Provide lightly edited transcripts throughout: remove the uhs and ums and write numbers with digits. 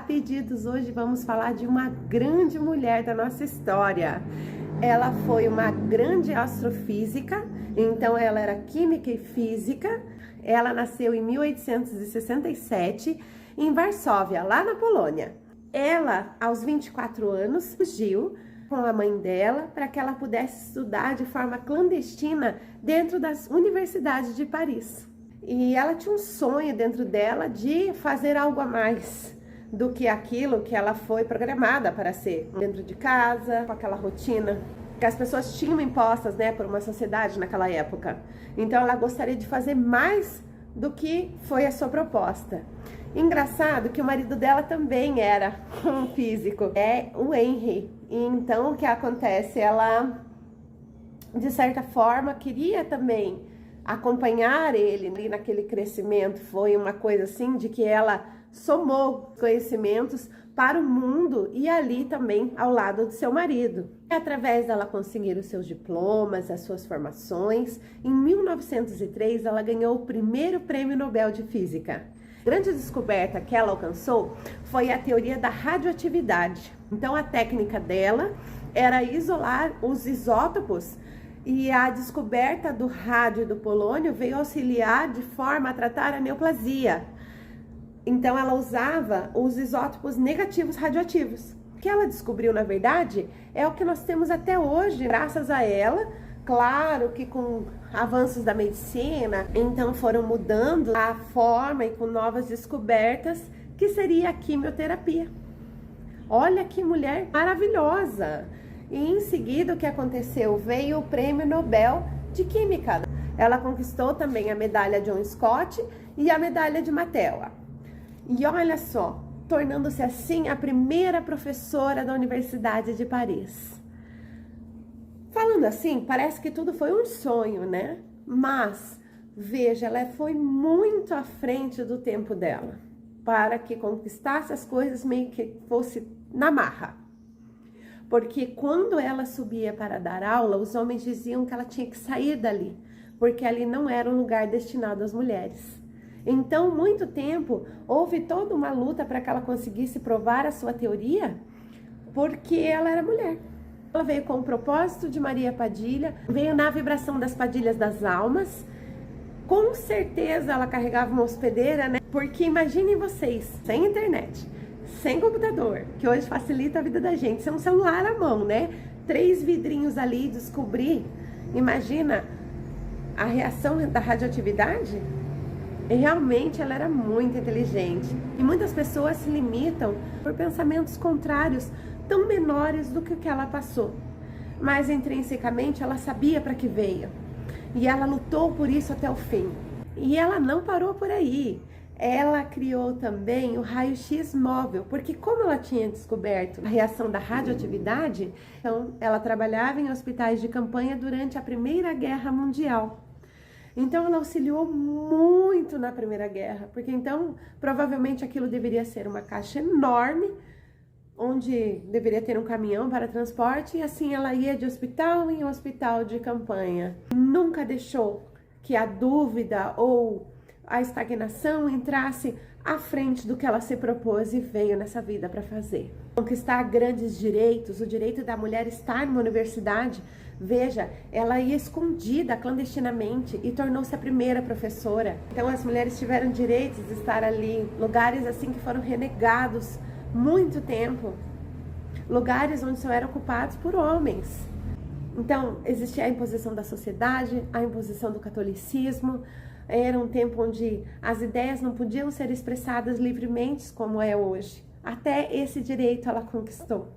pedidos, hoje vamos falar de uma grande mulher da nossa história. Ela foi uma grande astrofísica, então ela era química e física. Ela nasceu em 1867 em Varsóvia, lá na Polônia. Ela, aos 24 anos, fugiu com a mãe dela para que ela pudesse estudar de forma clandestina dentro das universidades de Paris. E ela tinha um sonho dentro dela de fazer algo a mais do que aquilo que ela foi programada para ser. Dentro de casa, com aquela rotina que as pessoas tinham impostas, né, por uma sociedade naquela época. Então ela gostaria de fazer mais do que foi a sua proposta. Engraçado que o marido dela também era um físico, é o Henry. E então o que acontece? Ela, de certa forma, queria também acompanhar ele ali naquele crescimento. Foi uma coisa assim de que ela somou conhecimentos para o mundo e ali também ao lado do seu marido. E através dela conseguir os seus diplomas, as suas formações, em 1903 ela ganhou o primeiro prêmio Nobel de Física. A grande descoberta que ela alcançou foi a teoria da radioatividade. Então a técnica dela era isolar os isótopos e a descoberta do rádio e do polônio veio auxiliar de forma a tratar a neoplasia. Então ela usava os isótopos negativos radioativos. O que ela descobriu, na verdade, é o que nós temos até hoje, graças a ela. Claro que com avanços da medicina, então foram mudando a forma e com novas descobertas, que seria a quimioterapia. Olha que mulher maravilhosa! E em seguida o que aconteceu? Veio o Prêmio Nobel de Química. Ela conquistou também a medalha John Scott e a medalha de Matela. E olha só, tornando-se assim a primeira professora da Universidade de Paris. Falando assim, parece que tudo foi um sonho, né? Mas, veja, ela foi muito à frente do tempo dela, para que conquistasse as coisas meio que fosse na marra. Porque quando ela subia para dar aula, os homens diziam que ela tinha que sair dali, porque ali não era um lugar destinado às mulheres. Então, muito tempo, houve toda uma luta para que ela conseguisse provar a sua teoria, porque ela era mulher. Ela veio com o propósito de Maria Padilha, veio na vibração das Padilhas das Almas. Com certeza ela carregava uma hospedeira, né? Porque imaginem vocês, sem internet, sem computador, que hoje facilita a vida da gente, sem um celular à mão, né? 3 vidrinhos ali, descobrir. Imagina a reação da radioatividade? E realmente ela era muito inteligente. E muitas pessoas se limitam por pensamentos contrários, tão menores do que o que ela passou. Mas intrinsecamente ela sabia para que veio. E ela lutou por isso até o fim. E ela não parou por aí. Ela criou também o raio-x móvel, porque como ela tinha descoberto a reação da radioatividade, então ela trabalhava em hospitais de campanha durante a Primeira Guerra Mundial. Então ela auxiliou muito na Primeira Guerra, porque então provavelmente aquilo deveria ser uma caixa enorme, onde deveria ter um caminhão para transporte, e assim ela ia de hospital em hospital de campanha. Nunca deixou que a dúvida ou a estagnação entrasse à frente do que ela se propôs e veio nessa vida para fazer. Conquistar grandes direitos, o direito da mulher estar numa universidade. Veja, ela ia escondida clandestinamente e tornou-se a primeira professora. Então as mulheres tiveram direitos de estar ali, lugares assim que foram renegados muito tempo, lugares onde só eram ocupados por homens. Então existia a imposição da sociedade, a imposição do catolicismo. Era um tempo onde as ideias não podiam ser expressadas livremente como é hoje. Até esse direito ela conquistou,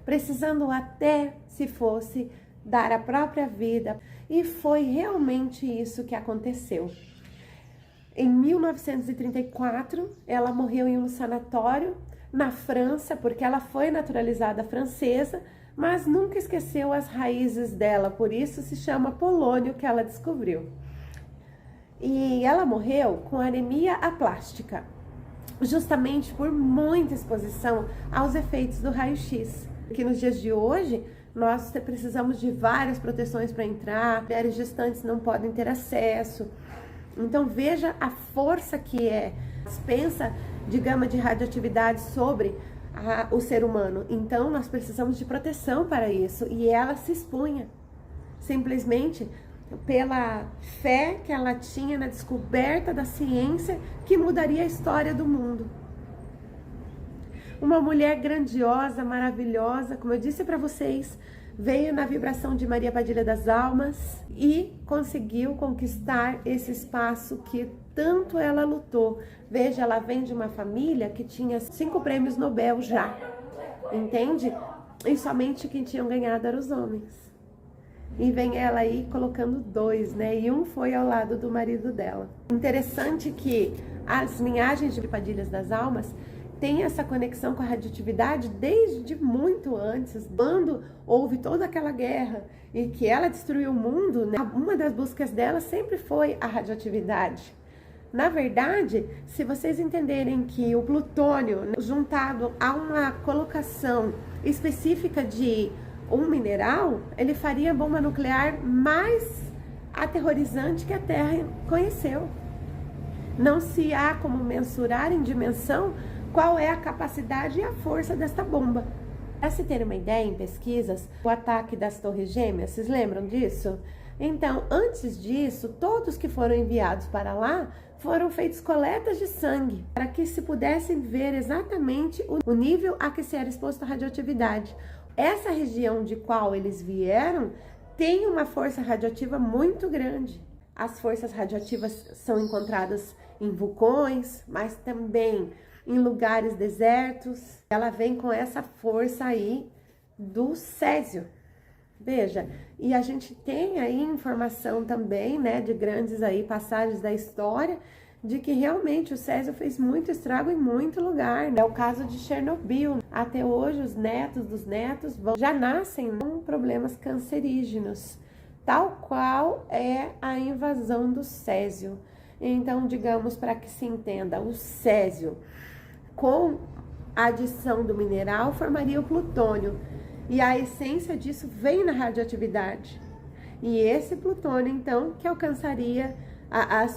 precisando até, se fosse, dar a própria vida. E foi realmente isso que aconteceu. Em 1934, ela morreu em um sanatório na França, porque ela foi naturalizada francesa, mas nunca esqueceu as raízes dela, por isso se chama polônio, que ela descobriu. E ela morreu com anemia aplástica, justamente por muita exposição aos efeitos do raio-x. Que nos dias de hoje, nós precisamos de várias proteções para entrar, mulheres gestantes não podem ter acesso. Então veja a força que é. Pensa de gama de radioatividade sobre o ser humano. Então, nós precisamos de proteção para isso. E ela se expunha, simplesmente pela fé que ela tinha na descoberta da ciência que mudaria a história do mundo. Uma mulher grandiosa, maravilhosa, como eu disse para vocês, veio na vibração de Maria Padilha das Almas e conseguiu conquistar esse espaço que tanto ela lutou. Veja, ela vem de uma família que tinha 5 prêmios Nobel já, entende? E somente quem tinham ganhado eram os homens. E vem ela aí colocando 2, né? E um foi ao lado do marido dela. Interessante que as linhagens de Padilhas das Almas tem essa conexão com a radioatividade desde muito antes, quando houve toda aquela guerra e que ela destruiu o mundo, né? Uma das buscas dela sempre foi a radioatividade. Na verdade, se vocês entenderem que o plutônio, né, juntado a uma colocação específica de um mineral, ele faria a bomba nuclear mais aterrorizante que a Terra conheceu. Não se há como mensurar em dimensão qual é a capacidade e a força desta bomba. Para se ter uma ideia, em pesquisas, o ataque das Torres Gêmeas, vocês lembram disso? Então, antes disso, todos que foram enviados para lá foram feitos coletas de sangue, para que se pudessem ver exatamente o nível a que se era exposto a radioatividade. Essa região de qual eles vieram tem uma força radioativa muito grande. As forças radioativas são encontradas em vulcões, mas também em lugares desertos. Ela vem com essa força aí do césio. Veja, e a gente tem aí informação também, né, de grandes aí passagens da história, de que realmente o césio fez muito estrago em muito lugar, né? É o caso de Chernobyl. Até hoje os netos dos netos já nascem com problemas cancerígenos, tal qual é a invasão do césio. Então, digamos, para que se entenda, o césio com a adição do mineral formaria o plutônio. E a essência disso vem na radioatividade. E esse plutônio, então, que alcançaria,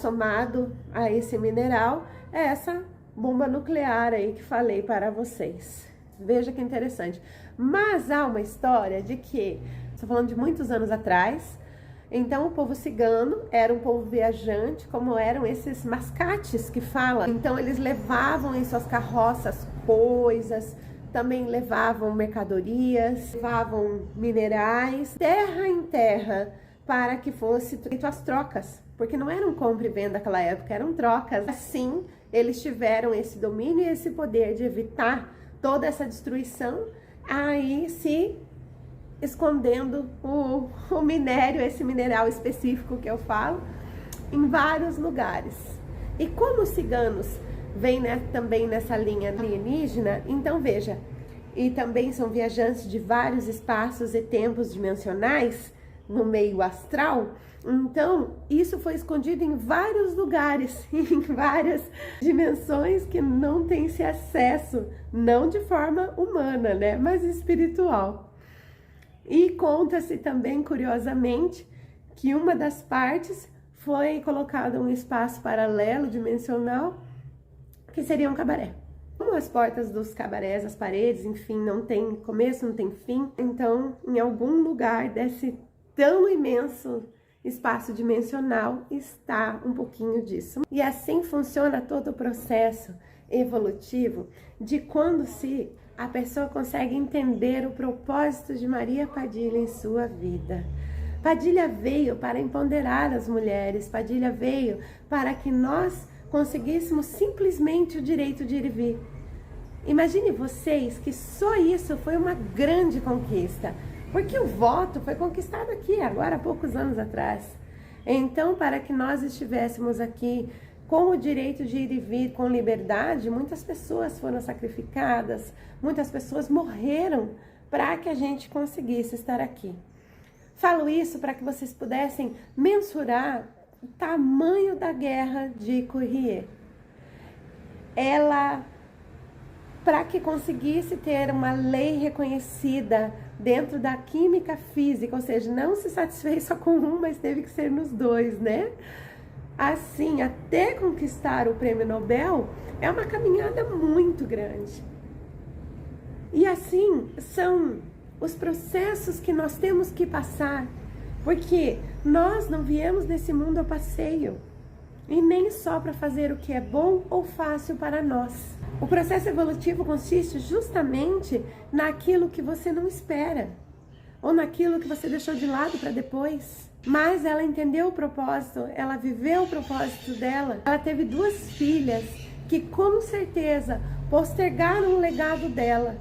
somado a esse mineral, é essa bomba nuclear aí que falei para vocês. Veja que interessante. Mas há uma história de que, estou falando de muitos anos atrás, então o povo cigano era um povo viajante, como eram esses mascates que falam. Então eles levavam em suas carroças coisas, também levavam mercadorias, levavam minerais, terra em terra, para que fosse feito as trocas, porque não eram compra e venda naquela época, eram trocas. Assim, eles tiveram esse domínio e esse poder de evitar toda essa destruição, aí se escondendo o minério, esse mineral específico que eu falo, em vários lugares. E como os ciganos vêm, né, também nessa linha alienígena, então veja, e também são viajantes de vários espaços e tempos dimensionais no meio astral, então isso foi escondido em vários lugares, em várias dimensões que não tem esse acesso, não de forma humana, né, mas espiritual. E conta-se também, curiosamente, que uma das partes foi colocada em um espaço paralelo dimensional, que seria um cabaré. Como as portas dos cabarés, as paredes, enfim, não tem começo, não tem fim, então em algum lugar desse tão imenso espaço dimensional está um pouquinho disso. E assim funciona todo o processo evolutivo de quando a pessoa consegue entender o propósito de Maria Padilha em sua vida. Padilha veio para empoderar as mulheres, Padilha veio para que nós conseguíssemos simplesmente o direito de ir e vir. Imagine vocês que só isso foi uma grande conquista, porque o voto foi conquistado aqui, agora há poucos anos atrás. Então, para que nós estivéssemos aqui com o direito de ir e vir com liberdade, muitas pessoas foram sacrificadas, muitas pessoas morreram para que a gente conseguisse estar aqui. Falo isso para que vocês pudessem mensurar o tamanho da guerra de Curie. Ela, para que conseguisse ter uma lei reconhecida dentro da química física, ou seja, não se satisfez só com um, mas teve que ser nos dois, né? assim, até conquistar o prêmio Nobel, é uma caminhada muito grande. E assim, são os processos que nós temos que passar, porque nós não viemos nesse mundo a passeio, e nem só para fazer o que é bom ou fácil para nós. O processo evolutivo consiste justamente naquilo que você não espera, ou naquilo que você deixou de lado para depois. Mas ela entendeu o propósito, ela viveu o propósito dela. Ela teve 2 filhas que com certeza postergaram o legado dela.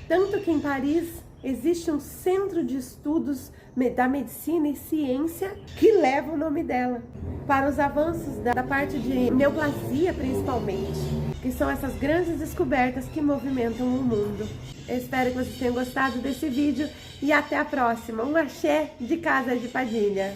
Tanto que em Paris existe um centro de estudos da medicina e ciência que leva o nome dela, para os avanços da parte de neoplasia principalmente, que são essas grandes descobertas que movimentam o mundo. Eu espero que vocês tenham gostado desse vídeo e até a próxima. Um axé de Casa de Padilha.